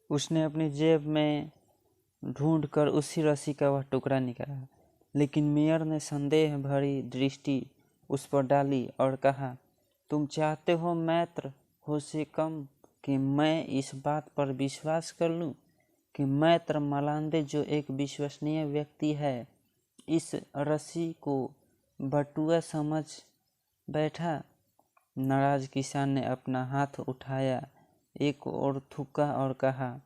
उसने अपनी जेब में ढूंढकर उसी रस्सी का वह टुकड़ा निकाला, लेकिन मेयर ने संदेह भरी दृष्टि उस पर डाली और कहा, तुम चाहते हो मैत्र होशे कम कि मैं इस बात पर विश्वास कर लूं कि मैत्र मलांदे, जो एक विश्वसनीय व्यक्ति है, इस रस्सी को बटुआ समझ बैठा। नाराज किसान ने अपना हाथ उठाया, एक और थूका और कहा,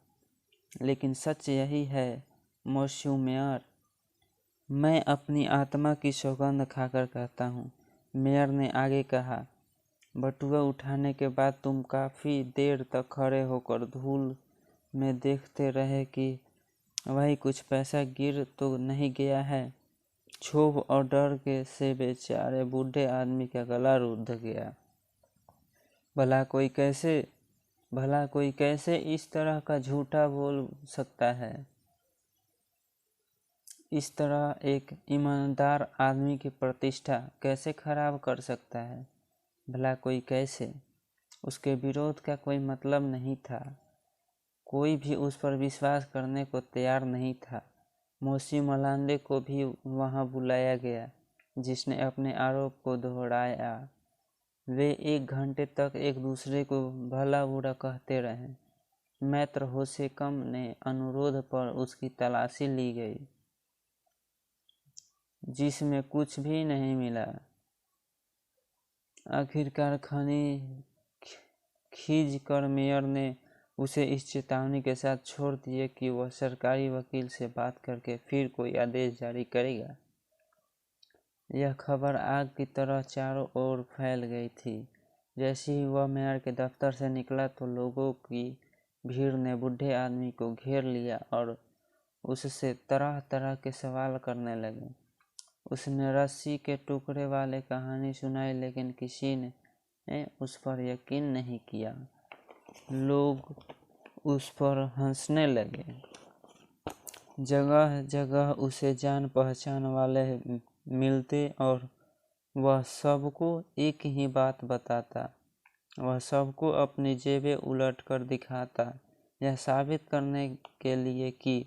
लेकिन सच यही है मोस्यू मेयर, मैं अपनी आत्मा की सौगंध खाकर कहता हूँ। मेयर ने आगे कहा, बटुआ उठाने के बाद तुम काफ़ी देर तक खड़े होकर धूल में देखते रहे कि वही कुछ पैसा गिर तो नहीं गया है। क्षोभ और डर के से बेचारे बूढ़े आदमी का गला रुध गया। भला कोई कैसे इस तरह का झूठा बोल सकता है? इस तरह एक ईमानदार आदमी की प्रतिष्ठा कैसे खराब कर सकता है? भला कोई कैसे? उसके विरोध का कोई मतलब नहीं था। कोई भी उस पर विश्वास करने को तैयार नहीं था। मौसी मलांदे को भी वहां बुलाया गया, जिसने अपने आरोप को दोहराया। वे 1 घंटे तक एक दूसरे को भला बुरा कहते रहे। मैत्र होशे कम ने अनुरोध पर उसकी तलाशी ली गई, जिसमें कुछ भी नहीं मिला। आखिरकार खींच कर मेयर ने उसे इस चेतावनी के साथ छोड़ दिया कि वह सरकारी वकील से बात करके फिर कोई आदेश जारी करेगा। यह खबर आग की तरह चारों ओर फैल गई थी। जैसे ही वह मेयर के दफ्तर से निकला तो लोगों की भीड़ ने बूढ़े आदमी को घेर लिया और उससे तरह तरह के सवाल करने लगे। उसने रस्सी के टुकड़े वाले कहानी सुनाई, लेकिन किसी ने उस पर यकीन नहीं किया। लोग उस पर हंसने लगे। जगह जगह उसे जान पहचान वाले मिलते और वह सबको एक ही बात बताता। वह सबको अपनी जेबें उलट कर दिखाता, यह साबित करने के लिए कि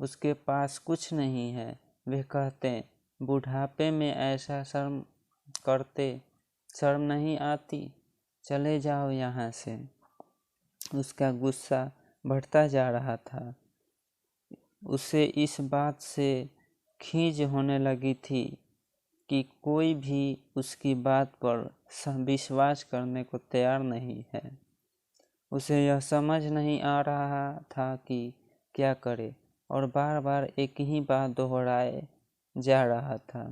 उसके पास कुछ नहीं है। वे कहते, बुढ़ापे में ऐसा शर्म नहीं आती, चले जाओ यहाँ से। उसका गुस्सा बढ़ता जा रहा था। उसे इस बात से खींच होने लगी थी कि कोई भी उसकी बात पर विश्वास करने को तैयार नहीं है। उसे यह समझ नहीं आ रहा था कि क्या करे, और बार बार एक ही बात दोहराए जा रहा था।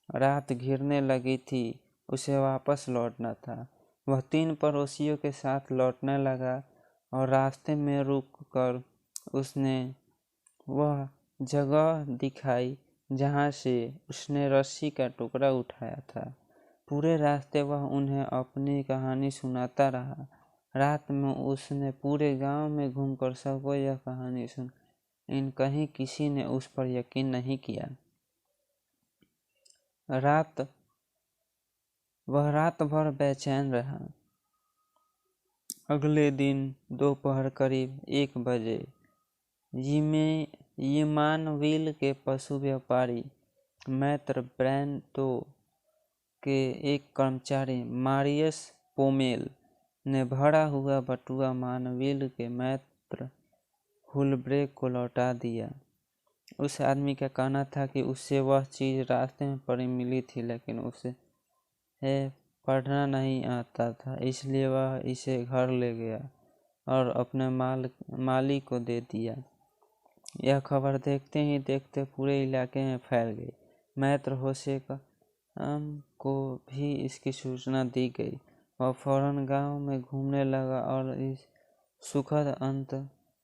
रात घिरने लगी थी, उसे वापस लौटना था। वह 3 पड़ोसियों के साथ लौटने लगा और रास्ते में रुक कर उसने वह जगह दिखाई जहाँ से उसने रस्सी का टुकड़ा उठाया था। पूरे रास्ते वह उन्हें अपनी कहानी सुनाता रहा। रात में उसने पूरे गांव में घूमकर सबको यह कहानी सुनाई, कहीं किसी ने उस पर यकीन नहीं किया। वह रात भर बेचैन रहा। अगले दिन दोपहर करीब 1 बजे यिमानविल के पशु व्यापारी मैत्र ब्रैंतो के एक कर्मचारी मारियस पोमेल ने भरा हुआ बटुआ मानविल के मैत्र हुलब्रेक को लौटा दिया। उस आदमी का कहना था कि उससे वह चीज़ रास्ते में पड़ी मिली थी, लेकिन उसे पढ़ना नहीं आता था, इसलिए वह इसे घर ले गया और अपने माली को दे दिया। यह खबर देखते ही देखते पूरे इलाके में फैल गई। मैत्र होशे को भी इसकी सूचना दी गई। वह फौरन गांव में घूमने लगा और इस सुखद अंत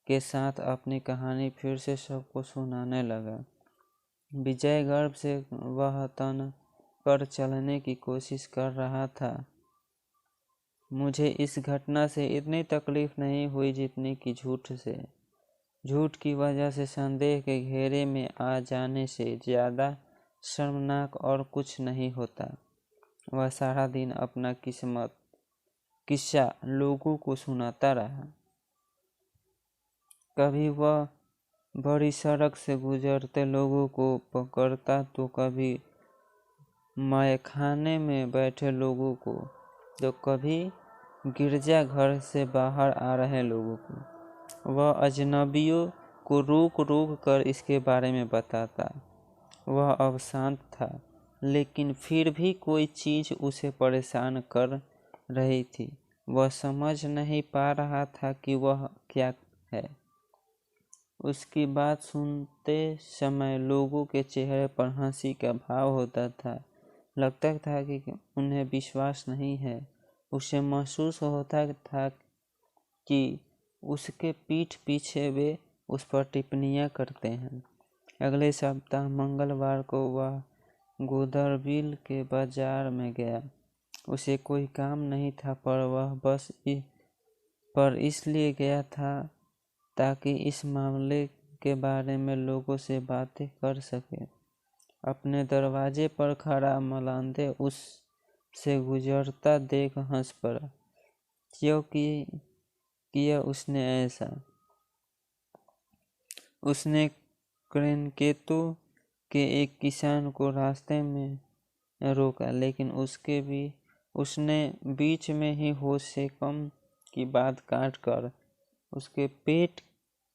के साथ अपनी कहानी फिर से सबको सुनाने लगा। विजय गर्व से वह तन पर चलने की कोशिश कर रहा था। मुझे इस घटना से इतनी तकलीफ नहीं हुई जितनी कि झूठ की वजह से संदेह के घेरे में आ जाने से ज़्यादा शर्मनाक और कुछ नहीं होता। वह सारा दिन अपना किस्सा लोगों को सुनाता रहा। कभी वह बड़ी सड़क से गुजरते लोगों को पकड़ता तो कभी मैखाने में बैठे लोगों को, तो कभी गिरजा घर से बाहर आ रहे लोगों को। वह अजनबियों को रोक रोक कर इसके बारे में बताता। वह अब शांत था, लेकिन फिर भी कोई चीज़ उसे परेशान कर रही थी। वह समझ नहीं पा रहा था कि वह क्या है। उसकी बात सुनते समय लोगों के चेहरे पर हंसी का भाव होता था। लगता था कि उन्हें विश्वास नहीं है। उसे महसूस होता था कि उसके पीठ पीछे वे उस पर टिप्पणियां करते हैं। अगले सप्ताह मंगलवार को वह गोदरबिल के बाजार में गया। उसे कोई काम नहीं था, पर वह पर इसलिए गया था ताकि इस मामले के बारे में लोगों से बातें कर सके। अपने दरवाजे पर खड़ा मलांदे उस से गुजरता देख हंस पड़ा। क्योंकि किया उसने ऐसा। उसने क्रेनकेतो के एक किसान को रास्ते में रोका, लेकिन उसने बीच में ही होश से कम की बात काट कर उसके पेट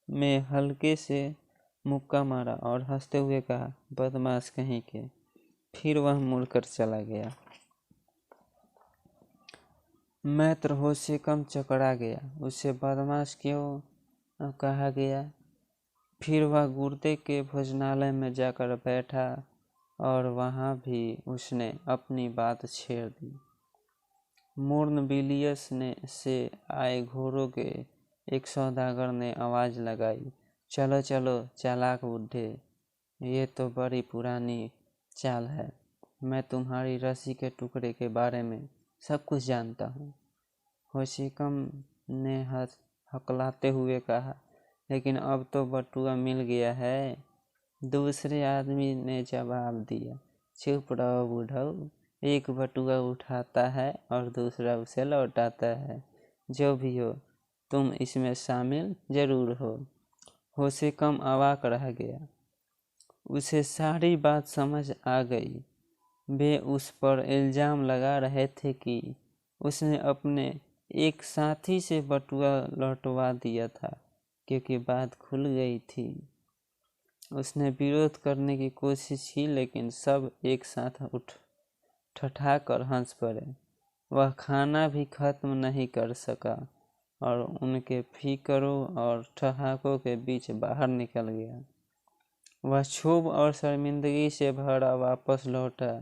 में हल्के से मुक्का मारा और हंसते हुए कहा, बदमाश कहीं के। फिर वह मुड़कर चला गया। मैत्र होश से कम चकरा गया। उसे बदमाश क्यों कहा गया? फिर वह गुर्दे के भोजनालय में जाकर बैठा और वहां भी उसने अपनी बात छेड़ दी। मोर्नबिलियस से आए घोड़ों के एक सौदागर ने आवाज लगाई, चलो चलो चालाक बुड्ढे, ये तो बड़ी पुरानी चाल है। मैं तुम्हारी रस्सी के टुकड़े के बारे में सब कुछ जानता हूँ। होशिकम ने हकलाते हुए कहा, लेकिन अब तो बटुआ मिल गया है। दूसरे आदमी ने जवाब दिया, चुप रहो बूढ़ऊ, एक बटुआ उठाता है और दूसरा उसे लौटाता है। जो भी हो, तुम इसमें शामिल जरूर हो। होशिकम अवाक रह गया। उसे सारी बात समझ आ गई। वे उस पर इल्जाम लगा रहे थे कि उसने अपने एक साथी से बटुआ लौटवा दिया था, क्योंकि बात खुल गई थी। उसने विरोध करने की कोशिश की, लेकिन सब एक साथ उठ ठठाकर हंस पड़े। वह खाना भी खत्म नहीं कर सका और उनके फीकरों और ठहाकों के बीच बाहर निकल गया। वह क्षोभ और शर्मिंदगी से भरा वापस लौटा।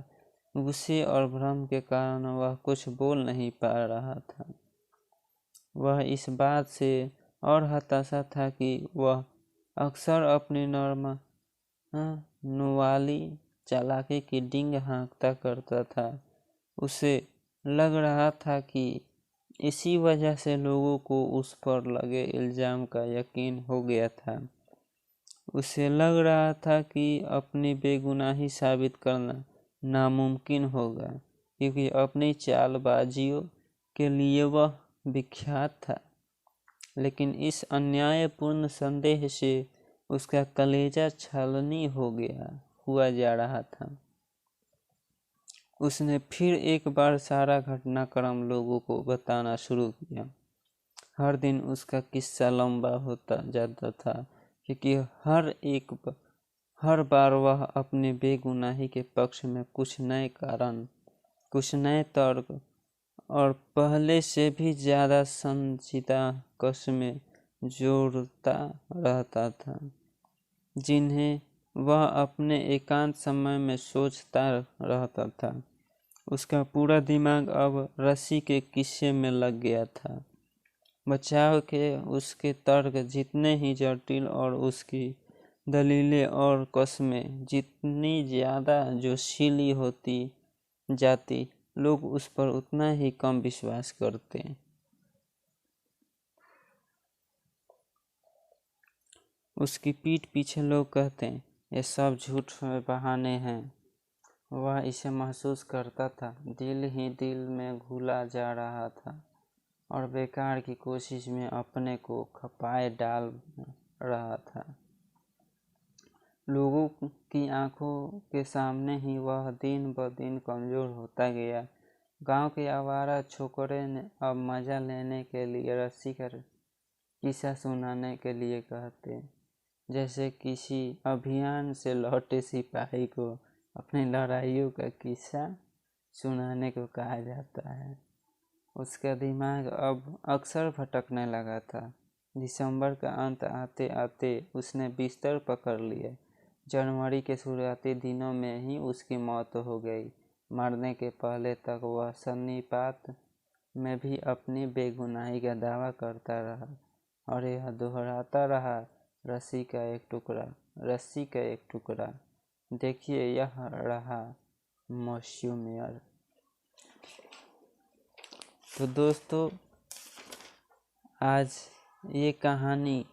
गुस्से और भ्रम के कारण वह कुछ बोल नहीं पा रहा था। वह इस बात से और हताशा था कि वह अक्सर अपनी नुवाली चालाकी की डींग हाँकता करता था। उसे लग रहा था कि इसी वजह से लोगों को उस पर लगे इल्जाम का यकीन हो गया था। उसे लग रहा था कि अपनी बेगुनाही साबित करना नामुमकिन होगा, क्योंकि अपनी चालबाजियों के लिए वह विख्यात था। लेकिन इस अन्यायपूर्ण संदेह से उसका कलेजा छलनी हुआ जा रहा था। उसने फिर एक बार सारा घटनाक्रम लोगों को बताना शुरू किया। हर दिन उसका किस्सा लंबा होता जाता था, क्योंकि हर बार वह अपनी बेगुनाही के पक्ष में कुछ नए कारण, कुछ नए तर्क और पहले से भी ज्यादा संजीदा कस्में जोड़ता रहता था, जिन्हें वह अपने एकांत समय में सोचता रहता था। उसका पूरा दिमाग अब रस्सी के किस्से में लग गया था। बचाव के उसके तर्क जितने ही जटिल और उसकी दलीलें और कस्में जितनी ज्यादा जोशीली होती जाती, लोग उस पर उतना ही कम विश्वास करते। उसकी पीठ पीछे लोग कहते, ये सब झूठ बहाने हैं। वह इसे महसूस करता था, दिल ही दिल में घुला जा रहा था और बेकार की कोशिश में अपने को खपाए डाल रहा था। लोगों की आंखों के सामने ही वह दिन ब दिन कमजोर होता गया। गांव के आवारा छोकरे ने अब मजा लेने के लिए रस्सी का किस्सा सुनाने के लिए कहते, जैसे किसी अभियान से लौटे सिपाही को अपनी लड़ाइयों का किस्सा सुनाने को कहा जाता है। उसका दिमाग अब अक्सर भटकने लगा था। दिसंबर का अंत आते आते उसने बिस्तर पकड़ लिया। जनवरी के शुरुआती दिनों में ही उसकी मौत हो गई। मरने के पहले तक वह सन्निपात में भी अपनी बेगुनाही का दावा करता रहा और यह दोहराता रहा, रस्सी का एक टुकड़ा, रस्सी का एक टुकड़ा। देखिए, यह रहा मौसूमियर। तो दोस्तों, आज ये कहानी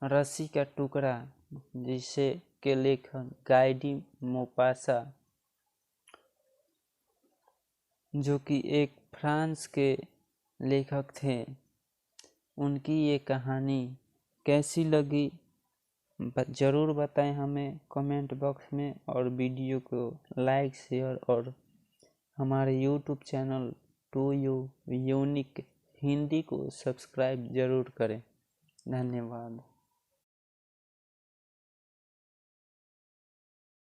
रस्सी का टुकड़ा, जिसे के लेखक गाय डी मोपासा, जो कि एक फ्रांस के लेखक थे, उनकी ये कहानी कैसी लगी ज़रूर बताएं हमें कमेंट बॉक्स में, और वीडियो को लाइक, शेयर और हमारे YouTube channel to you unique Hindi को सब्सक्राइब ज़रूर करें। धन्यवाद।